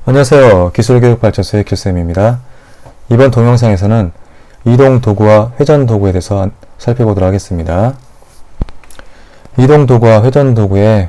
안녕하세요. 기술교육발전소의 길쌤입니다. 이번 동영상에서는 이동 도구와 회전 도구에 대해서 살펴보도록 하겠습니다. 이동 도구와 회전 도구의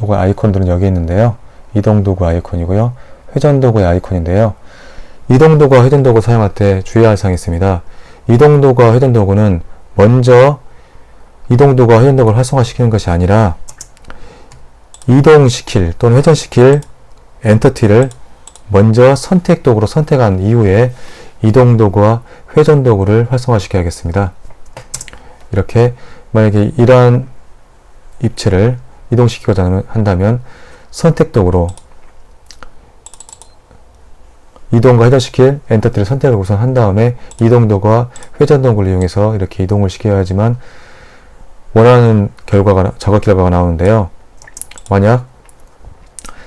아이콘들은 여기 있는데요. 이동 도구 아이콘이고요. 회전 도구의 아이콘인데요. 이동 도구와 회전 도구 사용할 때 주의할 사항이 있습니다. 이동 도구와 회전 도구는 먼저 이동 도구와 회전 도구를 활성화시키는 것이 아니라 이동시킬 또는 회전시킬 엔터티를 먼저 선택 도구로 선택한 이후에 이동 도구와 회전 도구를 활성화시켜야겠습니다. 이렇게 만약에 이러한 입체를 이동시키고자 한다면 선택 도구로 이동과 회전시킬 엔터티를 선택을 우선 한 다음에 이동 도구와 회전 도구를 이용해서 이렇게 이동을 시켜야지만 원하는 결과가 작업 결과가 나오는데요. 만약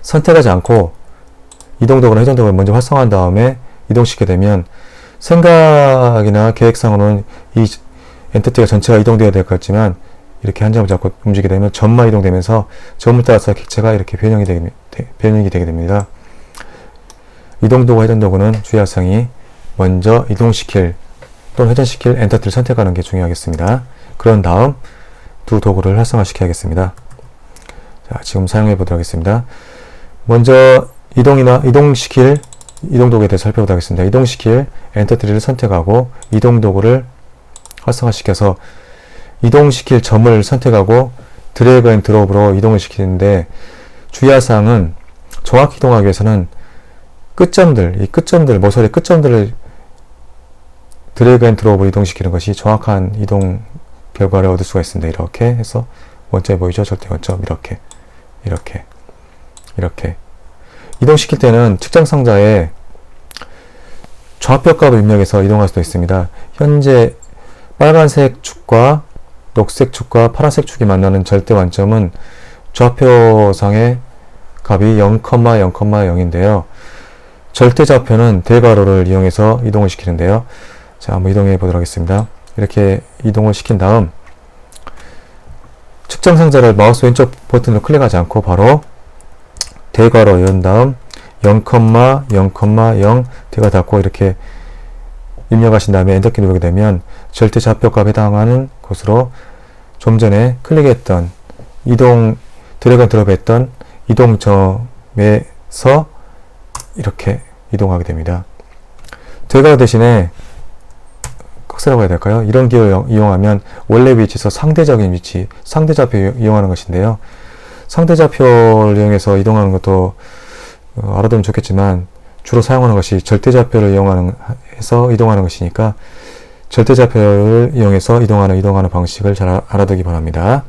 선택하지 않고 이동 도구나 회전 도구를 먼저 활성화한 다음에 이동시키게 되면 생각이나 계획상으로는 이 엔티티가 전체가 이동되어야 될 것 같지만 이렇게 한 점을 잡고 움직이게 되면 점만 이동되면서 점을 따라서 객체가 이렇게 변형이 되게 됩니다. 이동 도구, 회전 도구는 주의할 사항이 먼저 이동시킬 또는 회전시킬 엔터티를 선택하는 게 중요하겠습니다. 그런 다음 두 도구를 활성화시켜야겠습니다. 자, 지금 사용해 보도록 하겠습니다. 먼저 이동시킬 이동 도구에 대해서 살펴보도록 하겠습니다. 이동시킬 엔터티를 선택하고 이동 도구를 활성화시켜서 이동시킬 점을 선택하고 드래그 앤 드롭으로 이동을 시키는데 주의할 사항은 정확히 이동하기 위해서는 모서리 끝점들을 드래그 앤 드롭으로 이동시키는 것이 정확한 이동 결과를 얻을 수가 있습니다. 이렇게 해서 원점이 보이죠? 절대 원점 이렇게 이동시킬 때는 측정 상자에 좌표 값을 입력해서 이동할 수도 있습니다. 현재 빨간색 축과 녹색 축과 파란색 축이 만나는 절대 완점은 좌표상의 값이 0,0,0인데요. 절대 좌표는 대괄호를 이용해서 이동을 시키는데요. 자, 한번 이동해 보도록 하겠습니다. 이렇게 이동을 시킨 다음 측정 상자를 마우스 왼쪽 버튼으로 클릭하지 않고 바로 대괄호 연 다음 0,0,0 대괄호 닫고 이렇게 입력하신 다음에 엔터키 누르게 되면 절대 좌표값에 해당하는 곳으로 좀 전에 클릭했던 드래그 앤 드롭 했던 이동점에서 이렇게 이동하게 됩니다. 대괄호 대신에 꺽쇠라고 해야 될까요? 이런 기호를 이용하면 원래 위치에서 상대적인 위치, 상대좌표 이용하는 것인데요. 상대좌표를 이용해서 이동하는 것도 알아두면 좋겠지만 주로 사용하는 것이 절대좌표를 이용해서 이동하는 것이니까 절대좌표를 이용해서 이동하는 방식을 잘 알아두기 바랍니다.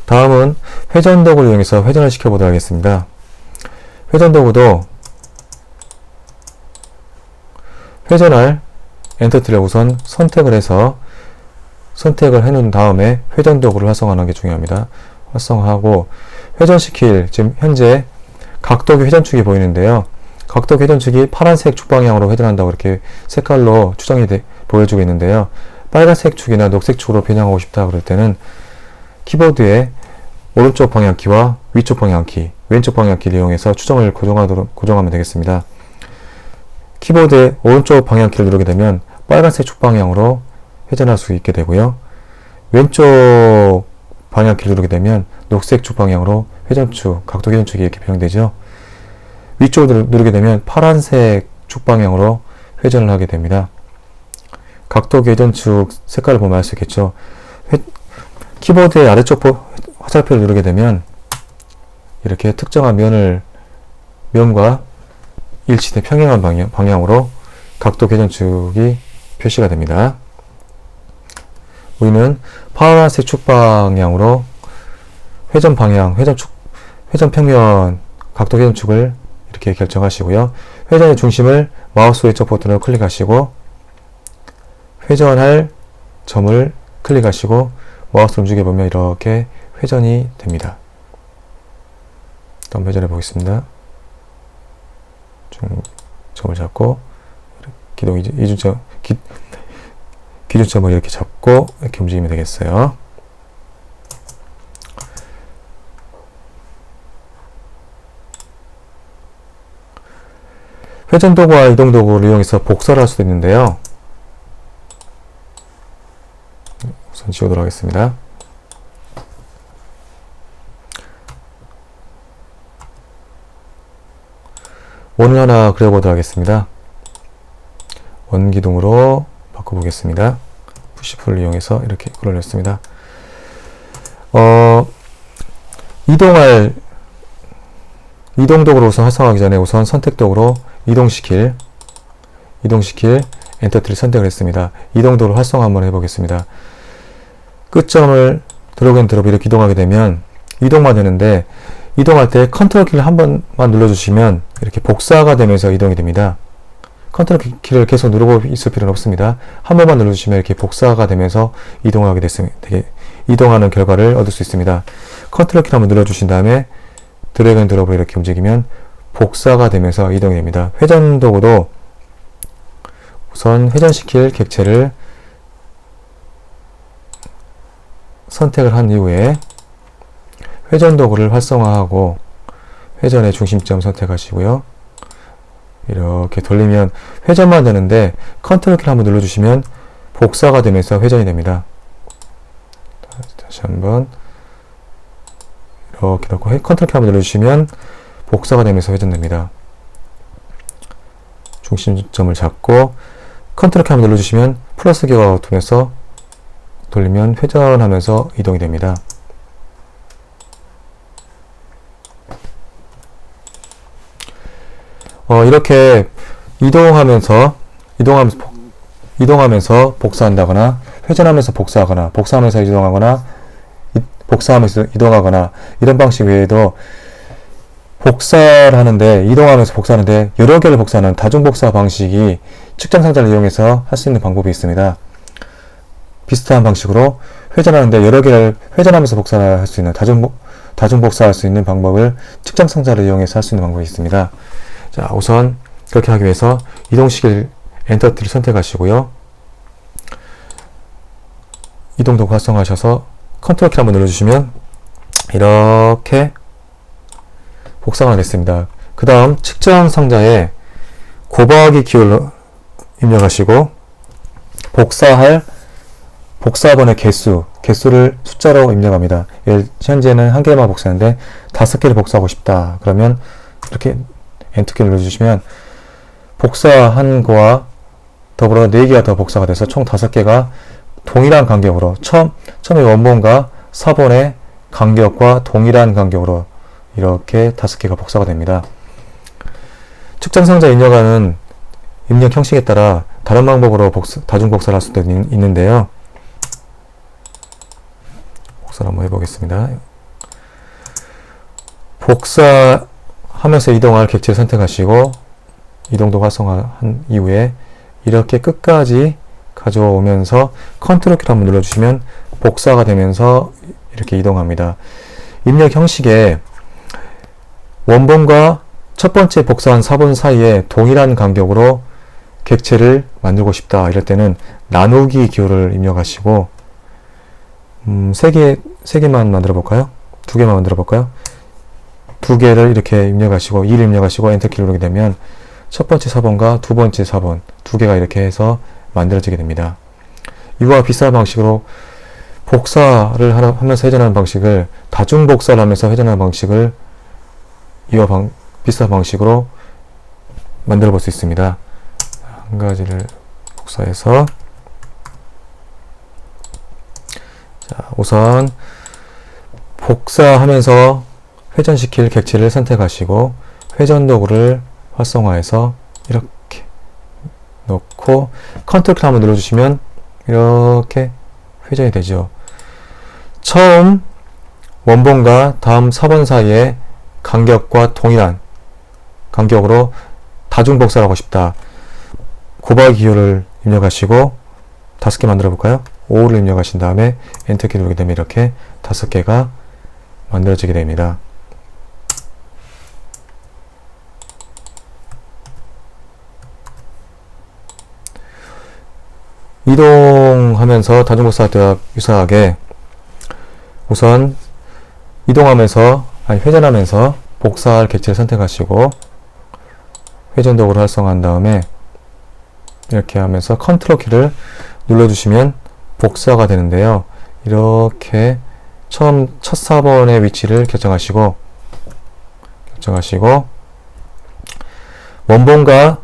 다음은 회전 도구를 이용해서 회전을 시켜보도록 하겠습니다. 회전 도구도 회전할 엔터티를 우선 선택을 해놓은 다음에 회전 도구를 활성화하는 게 중요합니다. 활성화하고 회전시킬, 지금 현재 각도기 회전축이 보이는데요. 각도기 회전축이 파란색 축 방향으로 회전한다고 이렇게 색깔로 추정이 보여주고 있는데요. 빨간색 축이나 녹색 축으로 변형하고 싶다 그럴 때는 키보드에 오른쪽 방향키와 위쪽 방향키, 왼쪽 방향키를 이용해서 추정을 고정하면 되겠습니다. 키보드의 오른쪽 방향키를 누르게 되면 빨간색 축 방향으로 회전할 수 있게 되고요. 왼쪽 방향키를 누르게 되면 녹색 축 방향으로 회전축, 각도 회전축이 이렇게 변형되죠. 위쪽을 누르게 되면 파란색 축 방향으로 회전을 하게 됩니다. 각도 회전축 색깔을 보면 알 수 있겠죠. 키보드의 아래쪽 화살표를 누르게 되면 이렇게 특정한 면과 일치된 평행한 방향으로 각도 회전축이 표시가 됩니다. 우리는 파란색 축 방향으로 회전 평면, 각도 회전축을 이렇게 결정하시고요. 회전의 중심을 마우스 왼쪽 버튼으로 클릭하시고 회전할 점을 클릭하시고 마우스를 움직여보면 이렇게 회전이 됩니다. 또 한번 회전해 보겠습니다. 점을 잡고 기준점을 이렇게 잡고 이렇게 움직이면 되겠어요. 회전 도구와 이동 도구를 이용해서 복사를 할 수도 있는데요. 우선 지우도록 하겠습니다. 원을 하나 그려보도록 하겠습니다. 원기둥으로 바꿔보겠습니다. 푸시풀을 이용해서 이렇게 끌어냈습니다. 이동 도구를 우선 활성화하기 전에 우선 선택 도구로 이동시킬 엔터키를 선택을 했습니다. 이동 도구를 활성화 한번 해보겠습니다. 끝점을 드래그 앤 드롭 이렇게 이동하게 되면 이동만 되는데, 이동할 때 컨트롤 키를 한 번만 눌러주시면 이렇게 복사가 되면서 이동이 됩니다. 컨트롤 키를 계속 누르고 있을 필요는 없습니다. 한 번만 눌러주시면 이렇게 복사가 되면서 이동하게 됐습니다. 이동하는 결과를 얻을 수 있습니다. 컨트롤 키를 한번 눌러주신 다음에 드래그 앤 드롭을 이렇게 움직이면 복사가 되면서 이동이 됩니다. 회전 도구도 우선 회전시킬 객체를 선택을 한 이후에 회전 도구를 활성화하고 회전의 중심점 선택하시고요. 이렇게 돌리면 회전만 되는데 컨트롤 키를 한번 눌러주시면 복사가 되면서 회전이 됩니다. 다시 한번 이렇게 놓고 컨트롤 키 한번 눌러주시면 복사가 되면서 회전됩니다. 중심점을 잡고 컨트롤 키 한번 눌러주시면 플러스 기어가 통해서 돌리면 회전하면서 이동이 됩니다. 이렇게 이동하면서 복사한다거나, 회전하면서 복사하거나, 복사하면서 이동하거나, 복사하면서 이동하거나, 이런 방식 외에도 복사를 하는데, 이동하면서 복사하는데 여러 개를 복사하는 다중복사 방식이 측정 상자를 이용해서 할 수 있는 방법이 있습니다. 비슷한 방식으로 회전하는데 여러 개를 회전하면서 복사를 할 수 있는 다중복사할 수 있는 방법을 측정 상자를 이용해서 할 수 있는 방법이 있습니다. 자, 우선 그렇게 하기 위해서 이동시킬 엔터키를 선택하시고요. 이동 도구 활성화하셔서 컨트롤 키 한번 눌러주시면 이렇게 복사가 됐습니다. 그 다음 측정 상자에 곱하기 기호를 입력하시고 복사번의 개수를 숫자로 입력합니다. 현재는 한 개만 복사하는데 5개를 복사하고 싶다. 그러면 이렇게 엔터키를 눌러주시면 복사한 거와 더불어 4개가 더 복사가 돼서 총 5개가 동일한 간격으로 처음에 원본과 사본의 간격과 동일한 간격으로 이렇게 5개가 복사가 됩니다. 측정 상자 입력하는 입력 형식에 따라 다른 방법으로 다중복사를 할 수도 있는데요. 복사를 한번 해보겠습니다. 복사하면서 이동할 객체를 선택하시고 이동도 활성화한 이후에 이렇게 끝까지 가져오면서 컨트롤 키를 한번 눌러주시면 복사가 되면서 이렇게 이동합니다. 입력 형식에 원본과 첫 번째 복사한 사본 사이에 동일한 간격으로 객체를 만들고 싶다. 이럴 때는 나누기 기호를 입력하시고 3개만 만들어 볼까요? 2개만 만들어 볼까요? 2개를 이렇게 입력하시고 2를 입력하시고 엔터키를 누르게 되면 첫 번째 사본과 두 번째 사본 2개가 이렇게 해서 만들어지게 됩니다. 이와 비슷한 방식으로 복사를 하면서 회전하는 방식을 다중복사를 하면서 회전하는 방식을 이와 비슷한 방식으로 만들어 볼 수 있습니다. 한 가지를 복사해서 우선 복사하면서 회전시킬 객체를 선택하시고 회전 도구를 활성화해서 이렇게 놓고 컨트롤 키 한번 눌러주시면 이렇게 회전이 되죠. 처음 원본과 다음 사본 사이의 간격과 동일한 간격으로 다중복사를 하고 싶다. 곱하기 기호를 입력하시고 5개 만들어 볼까요? 5를 입력하신 다음에 엔터키 누르게 되면 이렇게 5개가 만들어지게 됩니다. 이동하면서 다중복사할 때와 유사하게 우선 회전하면서 복사할 객체를 선택하시고 회전 도구를 활성화한 다음에 이렇게 하면서 컨트롤 키를 눌러주시면 복사가 되는데요. 이렇게 처음 첫 4번의 위치를 결정하시고 원본과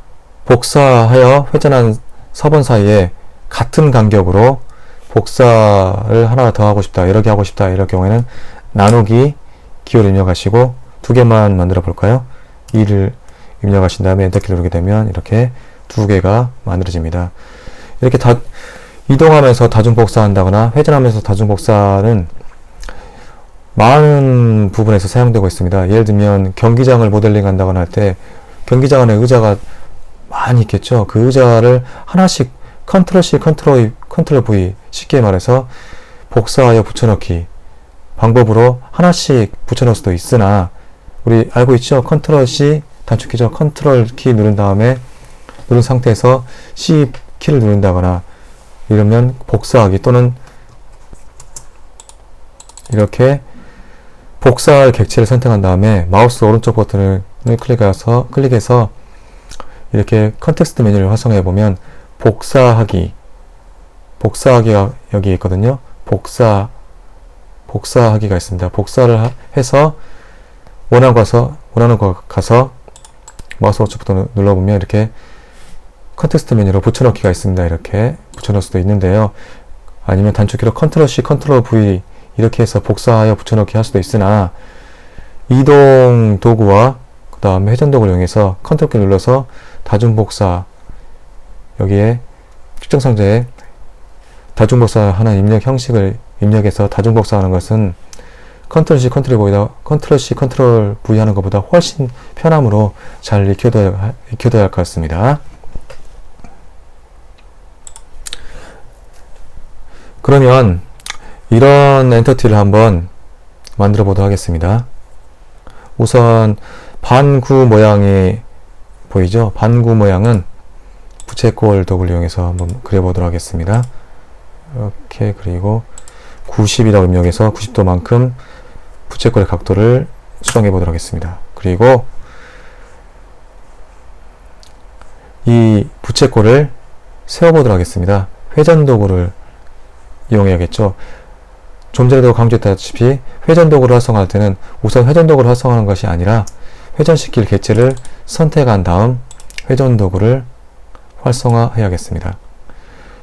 복사하여 회전한 4번 사이에 같은 간격으로 복사를 하나 더 하고 싶다, 여러 개 하고 싶다, 이럴 경우에는 나누기 기호를 입력하시고 두 개만 만들어 볼까요? 2를 입력하신 다음에 엔터키 누르게 되면 이렇게 두 개가 만들어집니다. 이렇게 이동하면서 다중 복사한다거나 회전하면서 다중 복사는 많은 부분에서 사용되고 있습니다. 예를 들면 경기장을 모델링 한다거나 할 때 경기장 안에 의자가 많이 있겠죠. 그 의자를 하나씩 컨트롤 C, 컨트롤 V, 쉽게 말해서 복사하여 붙여넣기 방법으로 하나씩 붙여넣을 수도 있으나 우리 알고 있죠? 컨트롤 C 단축키죠. 컨트롤 키 누른 다음에 누른 상태에서 C 키를 누른다거나 이러면 복사하기 또는 이렇게 복사할 객체를 선택한 다음에 마우스 오른쪽 버튼을 클릭해서 이렇게 컨텍스트 메뉴를 활성화해 보면 복사하기가 여기 있거든요. 복사하기가 있습니다. 복사를 해서 원하는 거 가서 마우스 오른쪽 버튼을 눌러보면 이렇게 컨텍스트 메뉴로 붙여넣기가 있습니다. 이렇게 붙여넣을 수도 있는데요. 아니면 단축키로 컨트롤 C, 컨트롤 V 이렇게 해서 복사하여 붙여넣기 할 수도 있으나 이동 도구와 그 다음에 회전 도구를 이용해서 컨트롤 키 눌러서 다중 복사 여기에 측정 상자에 다중 복사하는 입력 형식을 입력해서 다중 복사하는 것은 컨트롤 C, 컨트롤 V 하는 것보다 훨씬 편함으로 잘 익혀둬야 할 것 같습니다. 그러면 이런 엔터티를 한번 만들어 보도록 하겠습니다. 우선 반구 모양이 보이죠? 반구 모양은 부채꼴 도구를 이용해서 한번 그려보도록 하겠습니다. 이렇게 그리고 90이라고 입력해서 90도만큼 부채꼴의 각도를 수정해 보도록 하겠습니다. 그리고 이 부채꼴을 세워보도록 하겠습니다. 회전 도구를 이용해야겠죠. 좀 전에도 강조했다시피 회전 도구를 활성화할 때는 우선 회전 도구를 활성화하는 것이 아니라 회전시킬 객체를 선택한 다음 회전 도구를 활성화해야겠습니다.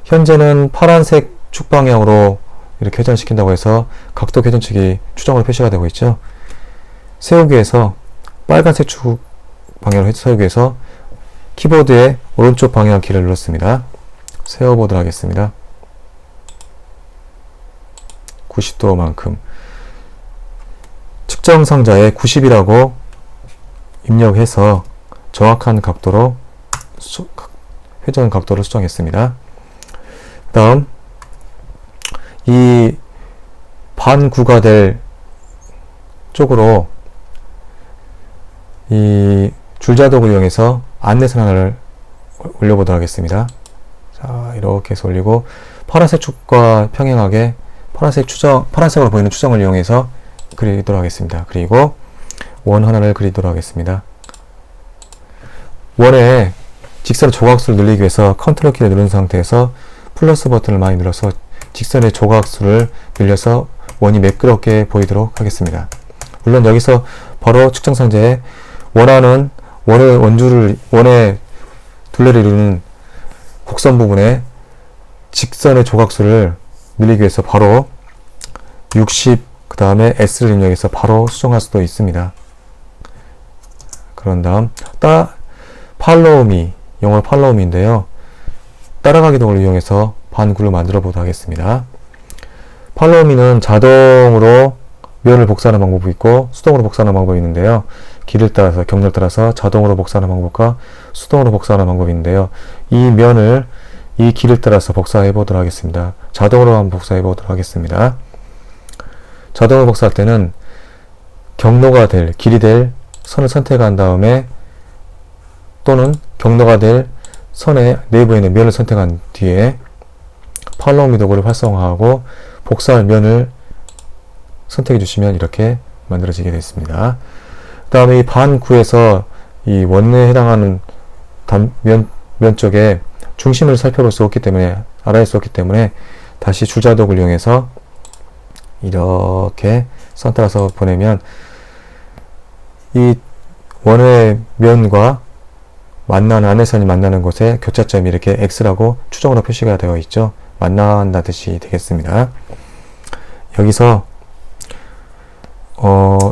현재는 파란색 축 방향으로 이렇게 회전시킨다고 해서 각도 회전축이 추정으로 표시가 되고 있죠. 세우기에서 빨간색 축 방향으로 세우기 위해서 키보드의 오른쪽 방향 키를 눌렀습니다. 세워보도록 하겠습니다. 90도만큼 측정 상자에 90이라고 입력해서 정확한 각도로 회전 각도를 수정했습니다. 다음 이 반구가 될 쪽으로 이 줄자독을 이용해서 안내선 하나를 올려보도록 하겠습니다. 자, 이렇게 해서 올리고 파란색 축과 평행하게 파란색으로 보이는 추정을 이용해서 그리도록 하겠습니다. 그리고 원 하나를 그리도록 하겠습니다. 원에 직선의 조각수를 늘리기 위해서 컨트롤 키를 누른 상태에서 플러스 버튼을 많이 눌러서 직선의 조각수를 늘려서 원이 매끄럽게 보이도록 하겠습니다. 물론 여기서 바로 측정 상자에 원하는 원의 둘레를 이루는 곡선 부분에 직선의 조각수를 늘리기 위해서 바로 60 그 다음에 S를 입력해서 바로 수정할 수도 있습니다. 그런 다음 팔로우 미, 영어로 팔로우 미인데요. 따라가기 도구를 이용해서 반구를 만들어 보도록 하겠습니다. 팔로우 미는 자동으로 면을 복사하는 방법이 있고 수동으로 복사하는 방법이 있는데요. 길을 따라서 경로를 따라서 자동으로 복사하는 방법과 수동으로 복사하는 방법이 있는데요. 이 길을 따라서 복사해 보도록 하겠습니다. 자동으로 한번 복사해 보도록 하겠습니다. 자동으로 복사할 때는 경로가 될, 길이 될 선을 선택한 다음에 또는 경로가 될 선의 내부에 있는 면을 선택한 뒤에 팔로우 미 도구를 활성화하고 복사할 면을 선택해 주시면 이렇게 만들어지게 되어 있습니다. 그 다음에 이 반구에서 이 원내에 해당하는 면 쪽에 중심을 살펴볼 수 없기 때문에, 알아낼 수 없기 때문에 다시 줄자독을 이용해서 이렇게 선 따라서 보내면 이 원의 면과 만나는 안내선이 만나는 곳에 교차점이 이렇게 X라고 추정으로 표시가 되어 있죠. 만난다 뜻이 되겠습니다. 여기서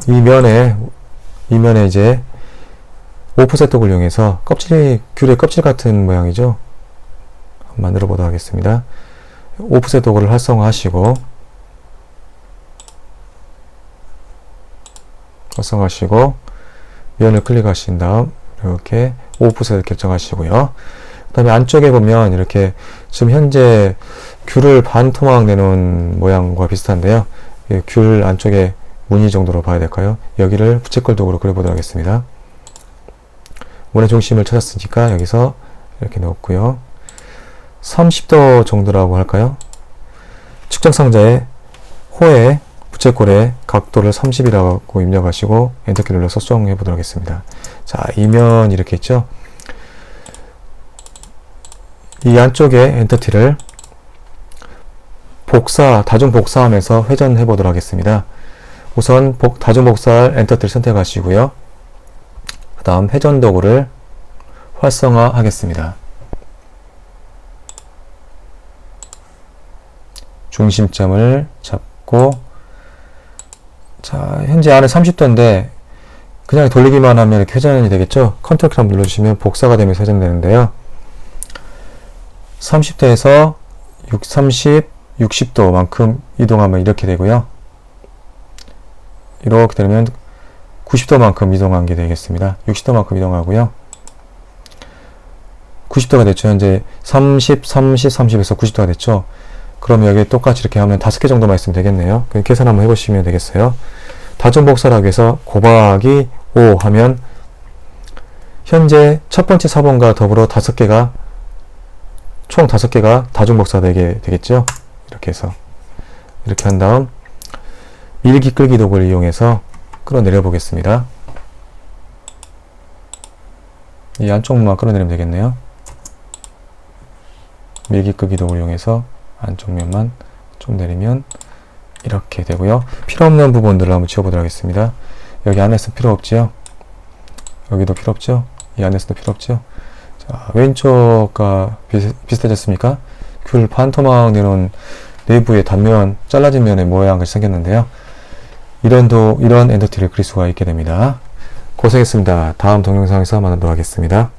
이 면에 이제 오프셋 독을 이용해서 귤의 껍질 같은 모양이죠. 한번 만들어 보도록 하겠습니다. 오프셋 도구를 활성화하시고 면을 클릭하신 다음 이렇게 오프셋을 결정하시고요. 그 다음에 안쪽에 보면 이렇게 지금 현재 귤을 반토막 내놓은 모양과 비슷한데요. 귤 안쪽에 무늬 정도로 봐야 될까요? 여기를 부채꼴 도구로 그려보도록 하겠습니다. 원의 중심을 찾았으니까 여기서 이렇게 넣었고요. 30도 정도라고 할까요? 측정상자에 호의 부채꼴의 각도를 30이라고 입력하시고 엔터키를 눌러서 수정해 보도록 하겠습니다. 자, 이면 이렇게 있죠? 이 안쪽에 엔터티를 다중 복사하면서 회전해 보도록 하겠습니다. 우선 다중 복사할 엔터티를 선택하시고요. 그 다음 회전 도구를 활성화하겠습니다. 중심점을 잡고, 자, 현재 안에 30도인데 그냥 돌리기만 하면 이렇게 회전이 되겠죠. 컨트롤 키 한번 눌러주시면 복사가 되면서 회전되는데요. 30도에서 60도만큼 이동하면 이렇게 되고요. 이렇게 되면 90도만큼 이동한 게 되겠습니다. 60도만큼 이동하고요. 90도가 됐죠. 현재 30에서 90도가 됐죠. 그럼 여기 똑같이 이렇게 하면 5개 정도만 있으면 되겠네요. 계산 한번 해보시면 되겠어요. 다중 복사를 하기 위해서 곱하기 5 하면 현재 첫 번째 4번과 더불어 총 5개가 다중 복사되게 되겠죠. 이렇게 해서 이렇게 한 다음 밀기 끌기 도구를 이용해서 끌어내려 보겠습니다. 이 안쪽만 끌어내리면 되겠네요. 밀기 끌기 도구를 이용해서 안쪽 면만 좀 내리면 이렇게 되고요. 필요 없는 부분들을 한번 지워보도록 하겠습니다. 여기 안에서 필요 없지요. 여기도 필요 없죠. 이 안에서도 필요 없죠. 자, 왼쪽과 비슷해졌습니까? 귤 반토막 내놓은 내부의 단면, 잘라진 면의 모양이 생겼는데요. 이런 엔터티를 그릴 수가 있게 됩니다. 고생했습니다. 다음 동영상에서 만나도록 하겠습니다.